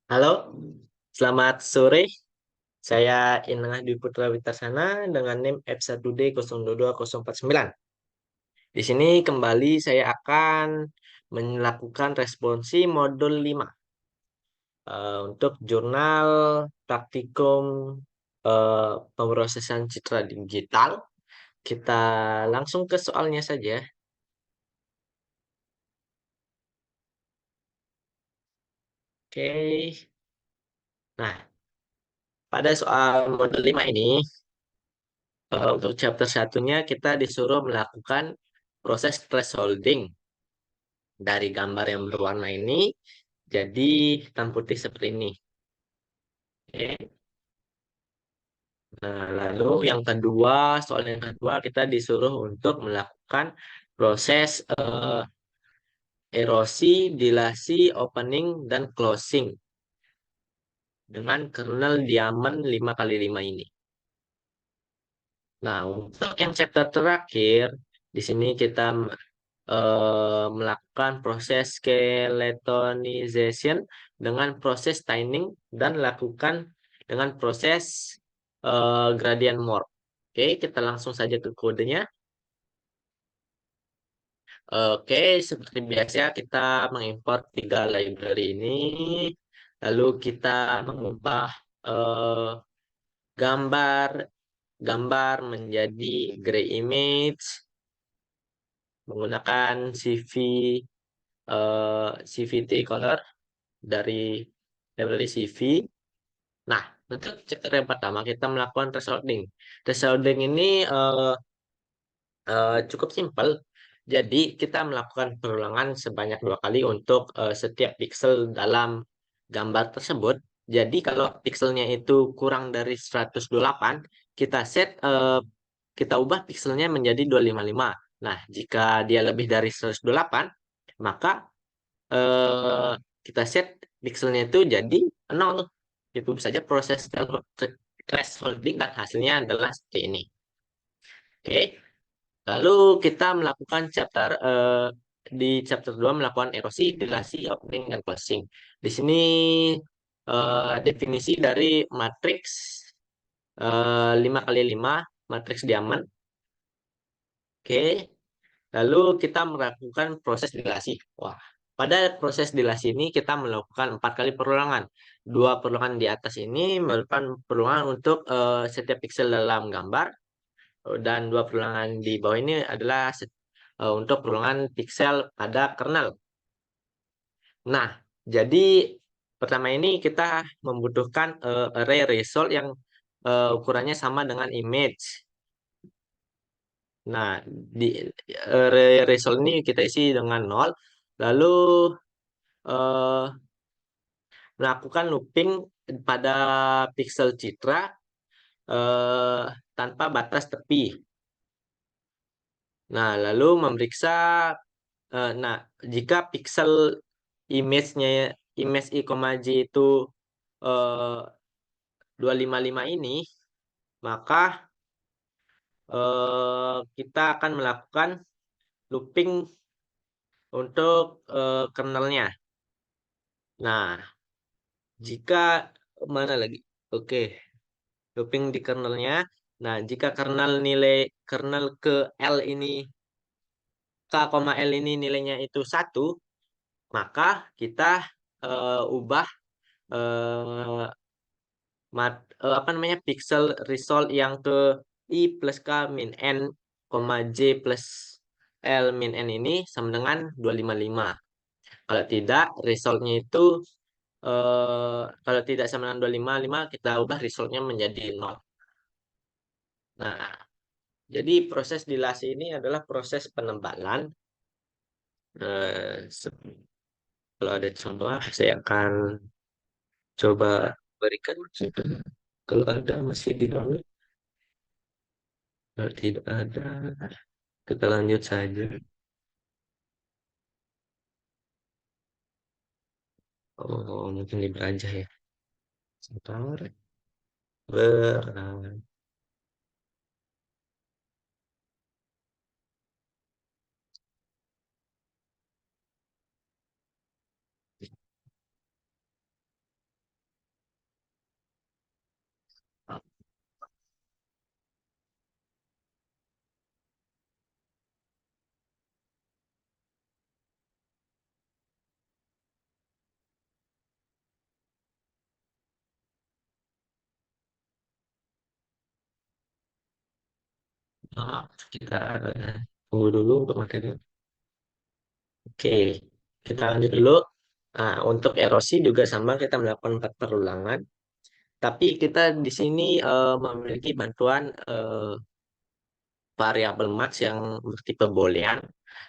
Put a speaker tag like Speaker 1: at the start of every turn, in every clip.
Speaker 1: Halo, selamat sore. Saya Inengah Dwi Putra Witasana dengan NIM F1D 022049. Di sini kembali saya akan melakukan responsi modul 5 untuk jurnal praktikum pemrosesan citra digital. Kita langsung ke soalnya saja. Oke. Nah, pada soal modul 5 ini, untuk chapter satunya kita disuruh melakukan proses thresholding dari gambar yang berwarna ini jadi hitam putih seperti ini. Oke. Nah, lalu yang kedua, soal yang kedua kita disuruh untuk melakukan proses erosi, dilasi, opening, dan closing dengan kernel diamond 5x5 ini. Nah, untuk yang chapter terakhir, di sini kita melakukan proses skeletonization dengan proses tiling dan lakukan dengan proses gradient morph. Oke, kita langsung saja ke kodenya. Oke, seperti biasa kita mengimport tiga library ini. Lalu kita mengubah eh, gambar gambar menjadi gray image menggunakan CVT color dari library CV. Nah, untuk chapter yang pertama kita melakukan thresholding. Thresholding ini cukup simpel. Jadi kita melakukan perulangan sebanyak 2 kali untuk setiap pixel dalam gambar tersebut. Jadi kalau pixelnya itu kurang dari 128, kita kita ubah pixelnya menjadi 255. Nah, jika dia lebih dari 128, maka eh, kita set pixelnya itu jadi 0. Itu saja proses thresholding dan hasilnya adalah seperti ini. Oke, lalu kita melakukan di chapter 2 melakukan erosi, dilasi, opening, dan closing. Di sini definisi dari matriks 5x5 matriks diamond. Oke, lalu kita melakukan proses dilasi. Wah, pada proses dilasi ini kita melakukan 4 kali perulangan. Dua perulangan di atas ini merupakan perulangan untuk setiap pixel dalam gambar, dan dua perulangan di bawah ini adalah untuk perulangan pixel pada kernel. Nah, jadi pertama ini kita membutuhkan array result yang ukurannya sama dengan image. Nah, di result ini kita isi dengan 0. Lalu eh, melakukan looping pada pixel citra eh, tanpa batas tepi. Nah, lalu memeriksa, nah, jika pixel image-nya image i, j itu eh, 255 ini, maka kita akan melakukan looping untuk kernelnya. Nah, jika mana lagi? Oke, looping di kernelnya. Nah, jika kernel ke L ini K, L ini nilainya itu 1, maka kita ubah eh, apa namanya pixel result yang ke I plus K min N, J plus L min N ini sama dengan 255. Kalau tidak, resultnya itu kalau tidak sama dengan 255, kita ubah resultnya menjadi 0. Nah, jadi proses dilasi ini adalah proses penebalan. Eh, se- Kalau ada contoh, saya akan coba berikan. Kalau ada masih di download, kalau tidak ada, kita lanjut saja. Oh, mungkin Libra aja ya. Sebentar. Ber, Maaf, kita tunggu dulu untuk materi. Oke, kita lanjut dulu. Nah, untuk erosi juga sama kita melakukan 4 perulangan. Tapi kita di sini memiliki bantuan variabel max yang bertipe boolean,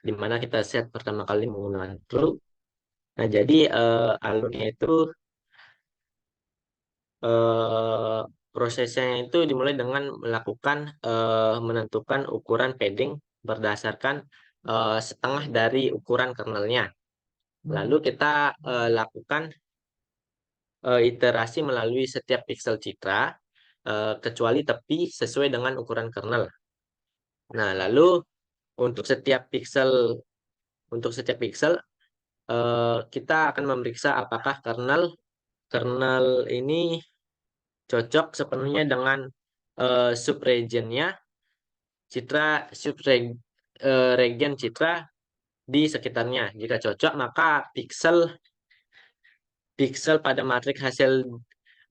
Speaker 1: di mana kita set pertama kali menggunakan true. Nah, jadi alurnya itu eh, prosesnya itu dimulai dengan melakukan menentukan ukuran padding berdasarkan setengah dari ukuran kernelnya. Lalu kita lakukan iterasi melalui setiap pixel citra kecuali tepi sesuai dengan ukuran kernel. Nah, lalu untuk setiap pixel kita akan memeriksa apakah kernel kernel ini cocok sepenuhnya dengan subregionnya citra subregion citra di sekitarnya. Jika cocok, maka pixel pixel pada matriks hasil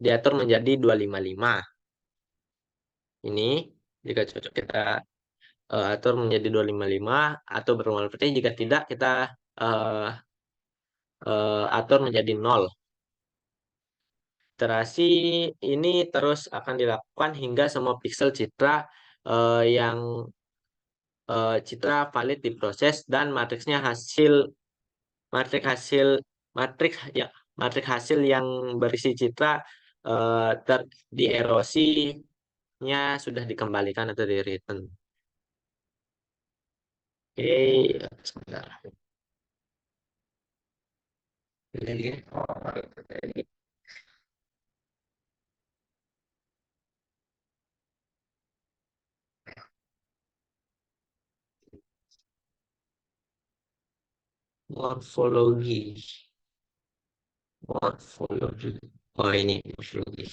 Speaker 1: diatur menjadi 255. Ini jika cocok kita atur menjadi 255 atau berwarna putih. Jika tidak, kita eh, atur menjadi 0. Iterasi ini terus akan dilakukan hingga semua pixel citra yang citra valid diproses dan matrik hasil matrik ya matrik hasil yang berisi citra di erosinya sudah dikembalikan atau di return. Oke, sebentar. Ini morfologi, morfologi. Oh ini morfologi.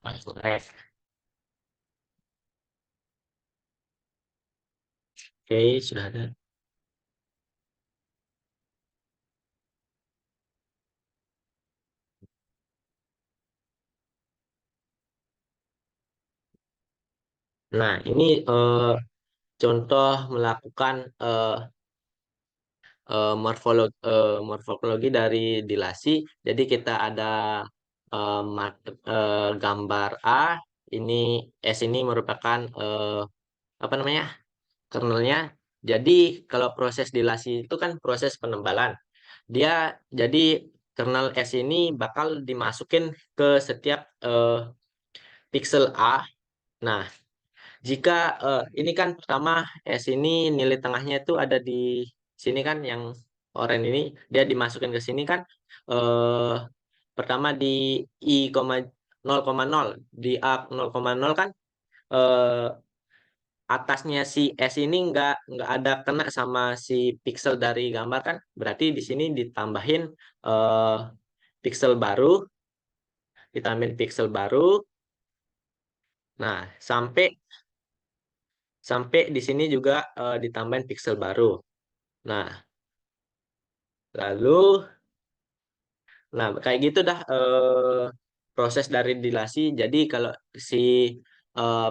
Speaker 1: Oke, sudah ada. Nah, ini contoh melakukan morfologi dari dilasi. Jadi kita ada gambar A, ini S ini merupakan apa namanya kernelnya. Jadi kalau proses dilasi itu kan proses penebalan. Dia jadi kernel S ini bakal dimasukin ke setiap pixel A. Nah, jika ini kan pertama S ini nilai tengahnya itu ada di sini kan yang oranye ini dia dimasukkan ke sini kan eh pertama di I,0,0 di A 0,0 kan eh atasnya si S ini nggak ada kena sama si pixel dari gambar kan berarti di sini eh ditambahin pixel baru. Nah, sampai sampai di sini juga ditambahin pixel baru. Nah, lalu, nah kayak gitu dah proses dari dilasi. Jadi kalau si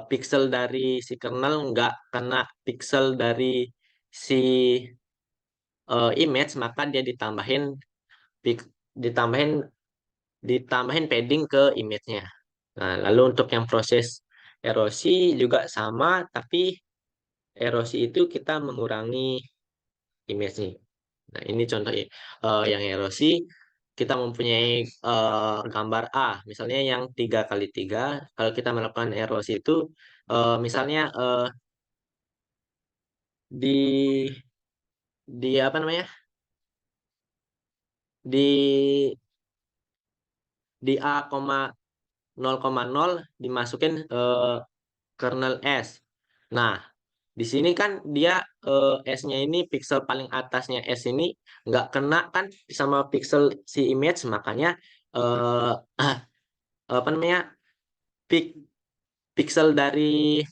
Speaker 1: pixel dari si kernel nggak kena pixel dari si image, maka dia pik- ditambahin ditambahin padding ke image-nya. Nah, lalu untuk yang proses erosi juga sama, tapi erosi itu kita mengurangi image nih. Nah, ini contoh yang erosi. Kita mempunyai gambar A, misalnya yang 3 kali 3. Kalau kita melakukan erosi itu, misalnya di apa namanya di A,0,0 dimasukin kernel S. Nah, Di sini kan dia S-nya ini pixel paling atasnya S ini nggak kena kan sama pixel si image, makanya eh apa namanya pik- pixel dari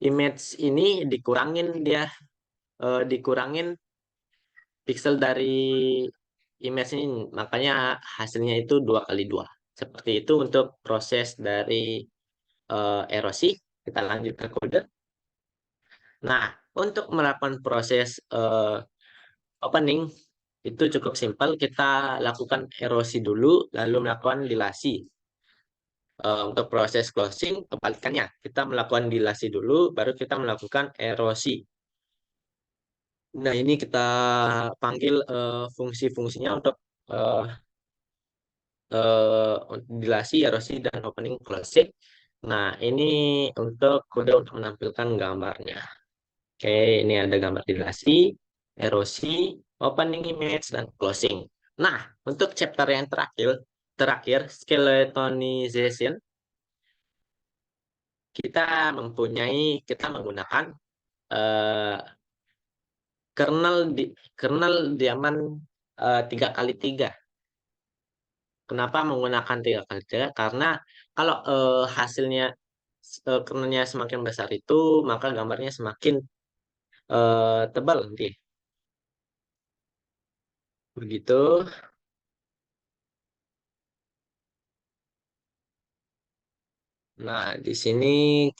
Speaker 1: image ini dikurangin dia, dikurangin pixel dari image ini, makanya hasilnya itu 2 kali 2. Seperti itu untuk proses dari erosi. Kita lanjut ke kode. Nah, untuk melakukan proses opening itu cukup simpel. Kita lakukan erosi dulu, lalu melakukan dilasi. Untuk proses closing, kebalikannya. Kita melakukan dilasi dulu, baru kita melakukan erosi. Nah, ini kita panggil fungsi-fungsinya untuk eh, dilasi, erosi, dan opening closing. Nah, ini untuk kode untuk menampilkan gambarnya. Oke, ini ada gambar dilasi, erosi, opening image, dan closing. Nah, untuk chapter yang terakhir skeletonization, kita kita menggunakan eh, kernel kernel Diamond 3x3. Kenapa menggunakan 3x3? Karena kalau hasilnya kernelnya semakin besar itu, maka gambarnya semakin tebal nanti. Begitu. Nah, di sini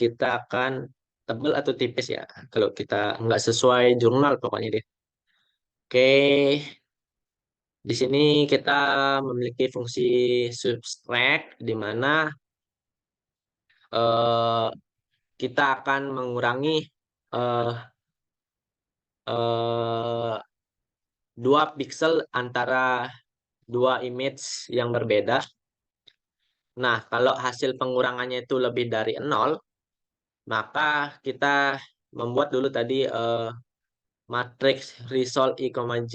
Speaker 1: kita akan tebal atau tipis ya. Kalau kita nggak sesuai jurnal pokoknya deh. Oke, di sini kita memiliki fungsi subtract di mana eh, kita akan mengurangi eh, eh, 2 pixel antara dua image yang berbeda. Nah, kalau hasil pengurangannya itu lebih dari 0, maka kita membuat dulu tadi matriks resolve I, J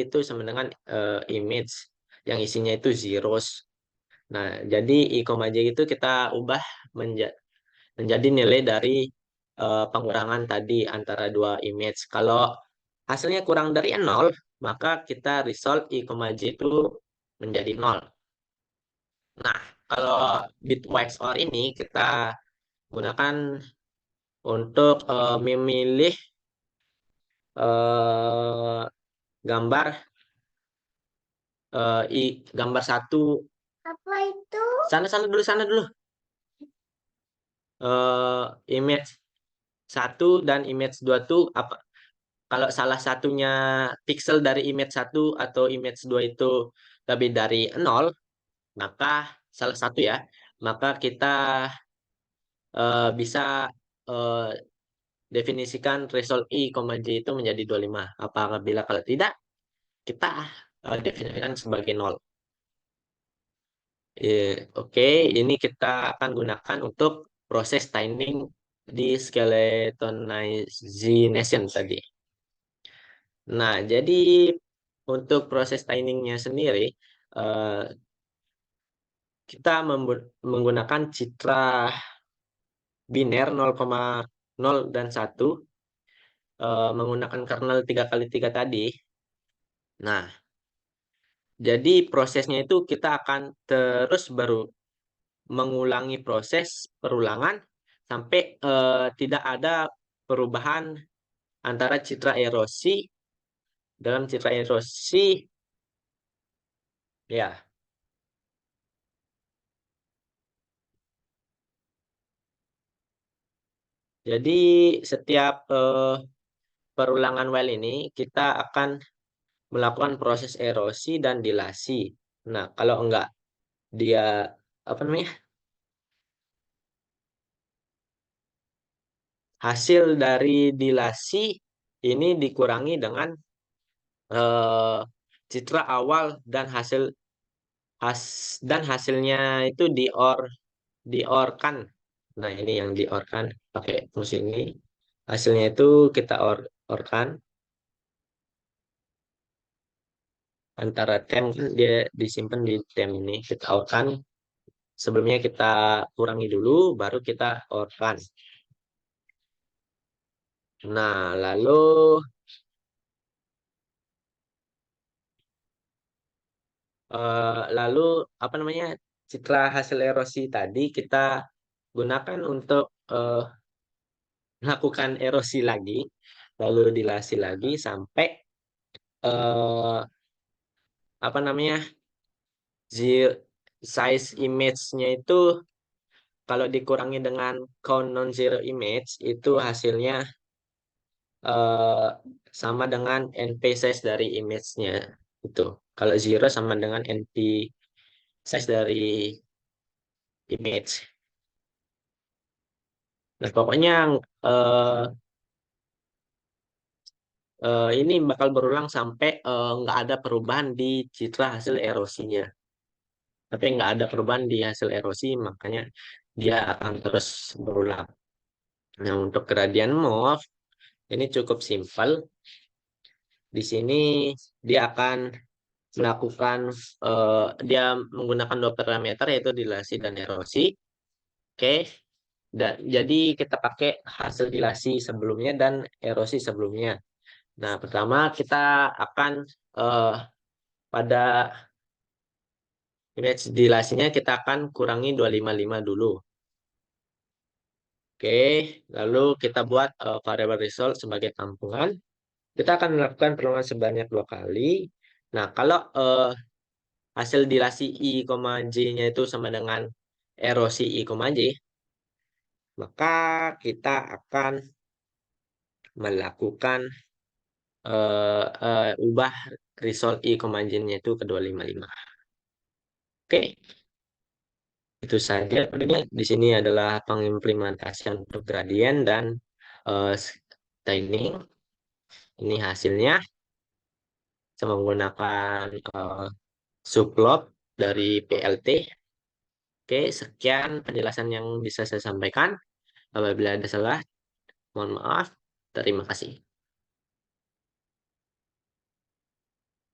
Speaker 1: itu sama dengan image yang isinya itu zeros. Nah, jadi I, J itu kita ubah menjadi nilai dari pengurangan tadi antara dua image. Kalau hasilnya kurang dari 0, maka kita resolve I, J itu menjadi 0. Nah, kalau bitwise OR ini kita gunakan untuk memilih eh, gambar gambar satu. Apa itu? Sana dulu, sana dulu. Image satu dan image dua tuh apa? Kalau salah satunya pixel dari image satu atau image dua itu lebih dari 0, maka salah satu ya, maka kita bisa eh, definisikan result I, J itu menjadi 25. Apabila kalau tidak, kita definisikan sebagai 0. Oke, ini kita akan gunakan untuk proses tiling di skeletonization tadi. Nah, jadi untuk proses tiningnya sendiri, eh, kita menggunakan citra biner 0,0 dan 1, menggunakan kernel 3x3 tadi. Nah, jadi prosesnya itu kita akan terus baru mengulangi proses perulangan sampai tidak ada perubahan antara citra erosi dalam citra erosi ya. Jadi setiap perulangan while ini kita akan melakukan proses erosi dan dilasi. Nah, kalau enggak dia apa namanya? Hasil dari dilasi ini dikurangi dengan eh, citra awal dan has dan hasilnya itu diorkan. Nah, ini yang diorkan pakai fungsi ini. Hasilnya itu kita orkan antara tem kan dia disimpan di tem ini. Kita orkan. Sebelumnya kita kurangi dulu, baru kita orkan. Nah, lalu lalu apa namanya? Citra hasil erosi tadi kita gunakan untuk melakukan erosi lagi, lalu dilasi lagi sampai eh, apa namanya? zi- Size image-nya itu kalau dikurangi dengan count non-zero image itu hasilnya eh, sama dengan NP size dari image-nya itu. Kalau zero sama dengan NP size dari image. Nah, pokoknya eh, ini bakal berulang sampai nggak ada perubahan di citra hasil erosinya. Tapi nggak ada perubahan di hasil erosi, makanya dia akan terus berulang. Nah, untuk gradient move ini cukup simpel. Di sini dia akan melakukan dia menggunakan dua parameter yaitu dilasi dan erosi. Oke. Dan jadi kita pakai hasil dilasi sebelumnya dan erosi sebelumnya. Nah, pertama kita akan eh, pada image dilasinya kita akan kurangi 255 dulu. Oke, lalu kita buat variable result sebagai tampungan. Kita akan melakukan perluan sebanyak dua kali. Nah, kalau hasil dilasi I, J-nya itu sama dengan erosi I, J, maka kita akan melakukan ubah result I, J-nya itu ke 255. Oke, itu saja. Paling di sini adalah pengimplementasian untuk gradient dan eh, staining. Ini hasilnya saya menggunakan subplot dari PLT. Oke, sekian penjelasan yang bisa saya sampaikan. Apabila ada salah, mohon maaf. Terima kasih.